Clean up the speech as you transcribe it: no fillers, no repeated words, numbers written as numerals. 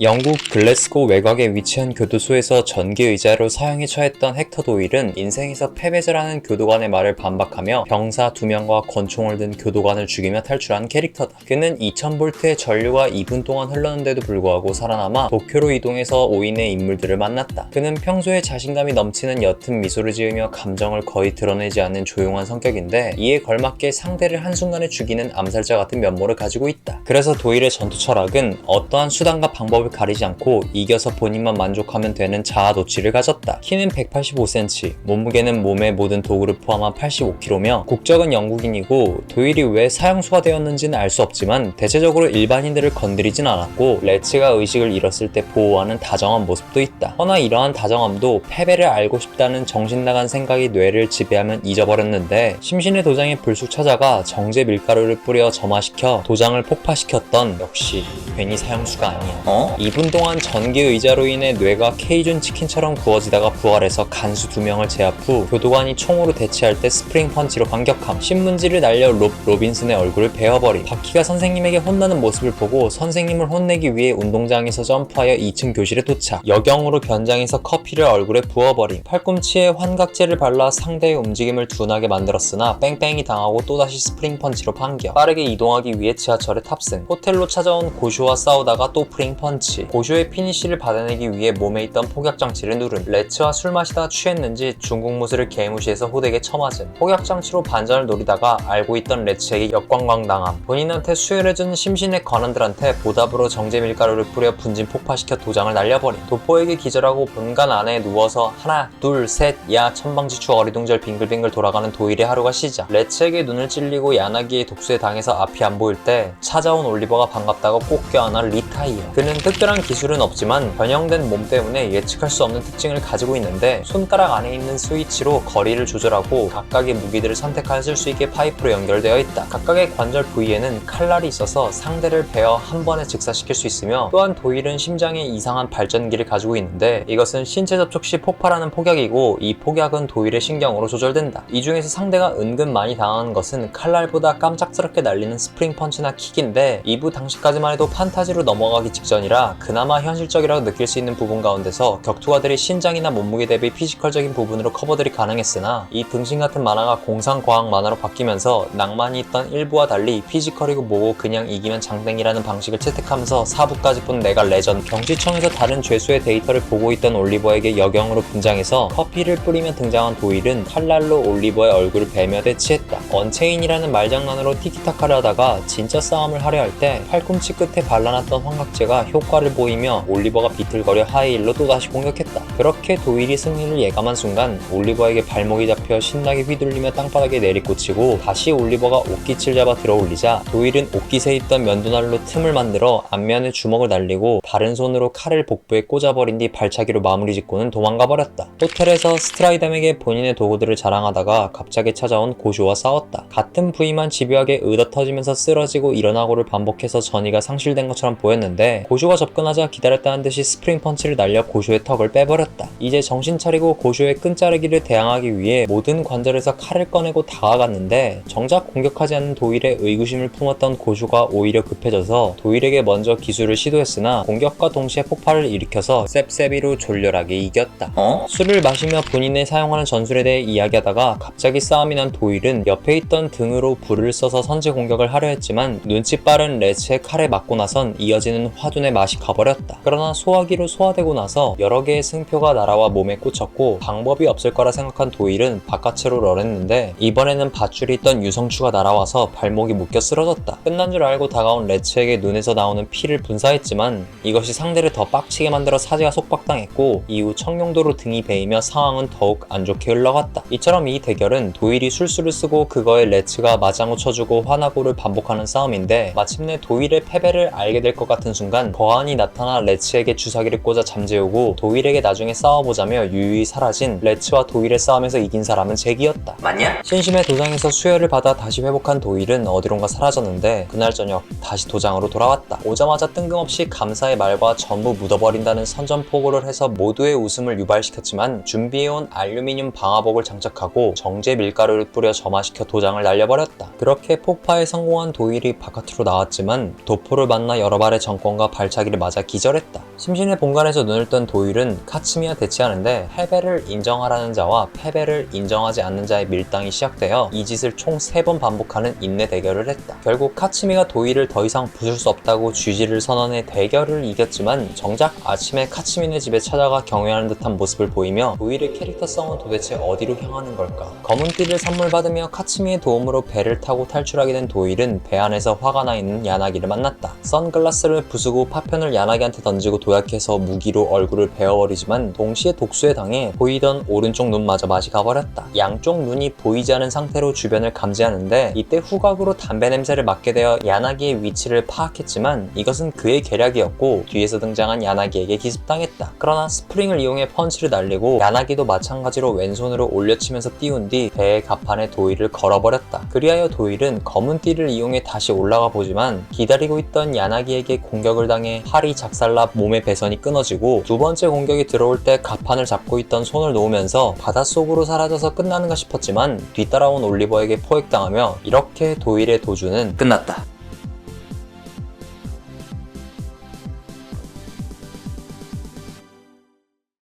영국 글래스고 외곽에 위치한 교도소에서 전기의자로 사형에 처했던 헥터 도일은 인생에서 패배자라는 교도관의 말을 반박하며 병사 2명과 권총을 든 교도관을 죽이며 탈출한 캐릭터다. 그는 2000V의 전류가 2분 동안 흘렀는데도 불구하고 살아남아 도쿄로 이동해서 5인의 인물들을 만났다. 그는 평소에 자신감이 넘치는 옅은 미소를 지으며 감정을 거의 드러내지 않는 조용한 성격인데, 이에 걸맞게 상대를 한순간에 죽이는 암살자 같은 면모를 가지고 있다. 그래서 도일의 전투 철학은 어떠한 수단과 방법을 가리지 않고 이겨서 본인만 만족하면 되는 자아 도취를 가졌다. 키는 185cm, 몸무게는 몸의 모든 도구를 포함한 85kg며 국적은 영국인이고, 도일이 왜 사형수가 되었는지는 알 수 없지만 대체적으로 일반인들을 건드리진 않았고 레츠가 의식을 잃었을 때 보호하는 다정한 모습도 있다. 허나 이러한 다정함도 패배를 알고 싶다는 정신나간 생각이 뇌를 지배하면 잊어버렸는데, 심신의 도장에 불쑥 찾아가 정제 밀가루를 뿌려 점화시켜 도장을 폭파시켰던, 역시 괜히 사형수가 아니야. 2분 동안 전기 의자로 인해 뇌가 케이준 치킨처럼 구워지다가 부활해서 간수 2명을 제압 후 교도관이 총으로 대치할 때 스프링 펀치로 반격함. 신문지를 날려 로빈슨의 얼굴을 베어버림. 바퀴가 선생님에게 혼나는 모습을 보고 선생님을 혼내기 위해 운동장에서 점프하여 2층 교실에 도착. 여경으로 변장해서 커피를 얼굴에 부어버림. 팔꿈치에 환각제를 발라 상대의 움직임을 둔하게 만들었으나 뺑뺑이 당하고 또다시 스프링 펀치로 반격. 빠르게 이동하기 위해 지하철에 탑승. 호텔로 찾아온 고쇼와 싸우다가 또 프링 펀치. 고쇼의 피니쉬를 받아내기 위해 몸에 있던 폭약장치를 누름. 레츠와 술 마시다 취했는지 중국 무술을 개무시해서 호되게 처맞음. 폭약장치로 반전을 노리다가 알고 있던 레츠에게 역광광당함. 본인한테 수혈해준 심신의 관원들한테 보답으로 정제 밀가루를 뿌려 분진 폭파시켜 도장을 날려버림. 도포에게 기절하고 본관 안에 누워서 하나 둘 셋 야 천방지축 어리둥절 빙글빙글 돌아가는 도일의 하루가 시작. 레츠에게 눈을 찔리고 야나기의 독수에 당해서 앞이 안 보일 때 찾아온 올리버가 반갑다고 꼭 껴안아 리타이어. 그는 특별한 기술은 없지만 변형된 몸 때문에 예측할 수 없는 특징을 가지고 있는데, 손가락 안에 있는 스위치로 거리를 조절하고 각각의 무기들을 선택할 수 있게 파이프로 연결되어 있다. 각각의 관절 부위에는 칼날이 있어서 상대를 베어 한 번에 즉사시킬 수 있으며, 또한 도일은 심장에 이상한 발전기를 가지고 있는데 이것은 신체 접촉 시 폭발하는 폭약이고, 이 폭약은 도일의 신경으로 조절된다. 이 중에서 상대가 은근 많이 당하는 것은 칼날보다 깜짝스럽게 날리는 스프링 펀치나 킥인데, 2부 당시까지만 해도 판타지로 넘어가기 직전이라 그나마 현실적이라고 느낄 수 있는 부분 가운데서 격투가들이 신장이나 몸무게 대비 피지컬적인 부분으로 커버들이 가능했으나, 이 등신 같은 만화가 공상과학 만화로 바뀌면서 낭만이 있던 1부와 달리 피지컬이고 뭐고 그냥 이기면 장땡이라는 방식을 채택하면서 4부까지 본 내가 레전드. 경찰청에서 다른 죄수의 데이터를 보고 있던 올리버에게 여경으로 분장해서 커피를 뿌리며 등장한 도일은 칼날로 올리버의 얼굴을 베며 대치했다. 언체인이라는 말장난으로 티키타카를 하다가 진짜 싸움을 하려 할 때 팔꿈치 끝에 발라놨던 환각제가 효과를 보이며 올리버가 비틀거려 하이힐로 또다시 공격했다. 그렇게 도일이 승리를 예감한 순간 올리버에게 발목이 잡혀 신나게 휘둘리며 땅바닥에 내리꽂히고, 다시 올리버가 옷깃을 잡아 들어올리자 도일은 옷깃에 있던 면도날로 틈을 만들어 앞면에 주먹을 날리고 다른 손으로 칼을 복부에 꽂아버린 뒤 발차기로 마무리 짓고는 도망가버렸다. 호텔에서 스트라이담에게 본인의 도구들을 자랑하다가 갑자기 찾아온 고쇼와 싸웠다. 같은 부위만 집요하게 의젓터지면서 쓰러지고 일어나고를 반복해서 전이가 상실된 것처럼 보였는데, 고쇼가 접근하자 기다렸다는 듯이 스프링 펀치를 날려 고쇼의 턱을 빼버렸다. 이제 정신 차리고 고쇼의 끈자르기를 대항하기 위해 모든 관절에서 칼을 꺼내고 다가갔는데, 정작 공격하지 않는 도일의 의구심을 품었던 고쇼가 오히려 급해져서 도일에게 먼저 기술을 시도했으나 공격과 동시에 폭발을 일으켜서 셉셉이로 졸렬하게 이겼다. 술을 마시며 본인의 사용하는 전술에 대해 이야기하다가 갑자기 싸움이 난 도일은 옆에 있던 등으로 불을 써서 선제 공격을 하려 했지만 눈치 빠른 레츠의 칼에 맞고 나선 이어지는 화둔의 맛이 가버렸다. 그러나 소화기로 소화되고 나서 여러 개의 승표가 날아와 몸에 꽂혔고 방법이 없을 거라 생각한 도일은 바깥으로 럴했는데, 이번에는 밧줄이 있던 유성추가 날아와서 발목이 묶여 쓰러졌다. 끝난 줄 알고 다가온 레츠에게 눈에서 나오는 피를 분사했지만 이것이 상대를 더 빡치게 만들어 사지가 속박당했고, 이후 청룡도로 등이 베이며 상황은 더욱 안 좋게 흘러갔다. 이처럼 이 대결은 도일이 술수를 쓰고 그거에 레츠가 마장을 쳐주고 화나고를 반복하는 싸움인데, 마침내 도일의 패배를 알게 될 것 같은 순간 거한이 나타나 레츠에게 주사기를 꽂아 잠재우고 도일에게 나중에 싸워보자며 유유히 사라진 레츠와 도일의 싸움에서 이긴 사람은 잭이었다. 맞냐? 신심의 도장에서 수혈을 받아 다시 회복한 도일은 어디론가 사라졌는데, 그날 저녁 다시 도장으로 돌아왔다. 오자마자 뜬금없이 감사의 말과 전부 묻어버린다는 선전포고를 해서 모두의 웃음을 유발시켰지만, 준비해온 알루미늄 방화복을 장착하고 정제 밀가루를 뿌려 점화시켜 도장을 날려버렸다. 그렇게 폭파에 성공한 도일이 바깥으로 나왔지만 도포를 만나 여러 발의 정권과 발차기 야나기를 맞아 기절했다. 심신의 본관에서 눈을 뜬 도일은 카츠미와 대치하는데 패배를 인정하라는 자와 패배를 인정하지 않는 자의 밀당이 시작되어 이 짓을 총 3번 반복하는 인내 대결을 했다. 결국 카츠미가 도일을 더 이상 부술 수 없다고 GG를 선언해 대결을 이겼지만 정작 아침에 카츠미네 집에 찾아가 경외하는 듯한 모습을 보이며 도일의 캐릭터성은 도대체 어디로 향하는 걸까? 검은 띠를 선물 받으며 카츠미의 도움으로 배를 타고 탈출하게 된 도일은 배 안에서 화가 나 있는 야나기를 만났다. 선글라스를 부수고 파편을 야나기한테 던지고 도약해서 무기로 얼굴을 베어버리지만 동시에 독수에 당해 보이던 오른쪽 눈마저 맛이 가버렸다. 양쪽 눈이 보이지 않은 상태로 주변을 감지하는데 이때 후각으로 담배 냄새를 맡게 되어 야나기의 위치를 파악했지만 이것은 그의 계략이었고 뒤에서 등장한 야나기에게 기습당했다. 그러나 스프링을 이용해 펀치를 날리고 야나기도 마찬가지로 왼손으로 올려치면서 띄운 뒤 배의 갑판에 도일을 걸어버렸다. 그리하여 도일은 검은 띠를 이용해 다시 올라가 보지만 기다리고 있던 야나기에게 공격을 당해 팔이 작살나 몸의 배선이 끊어지고 두 번째 공격이 들어올 때 갑판을 잡고 있던 손을 놓으면서 바닷속으로 사라져서 끝나는가 싶었지만 뒤따라온 올리버에게 포획당하며 이렇게 도일의 도주는 끝났다.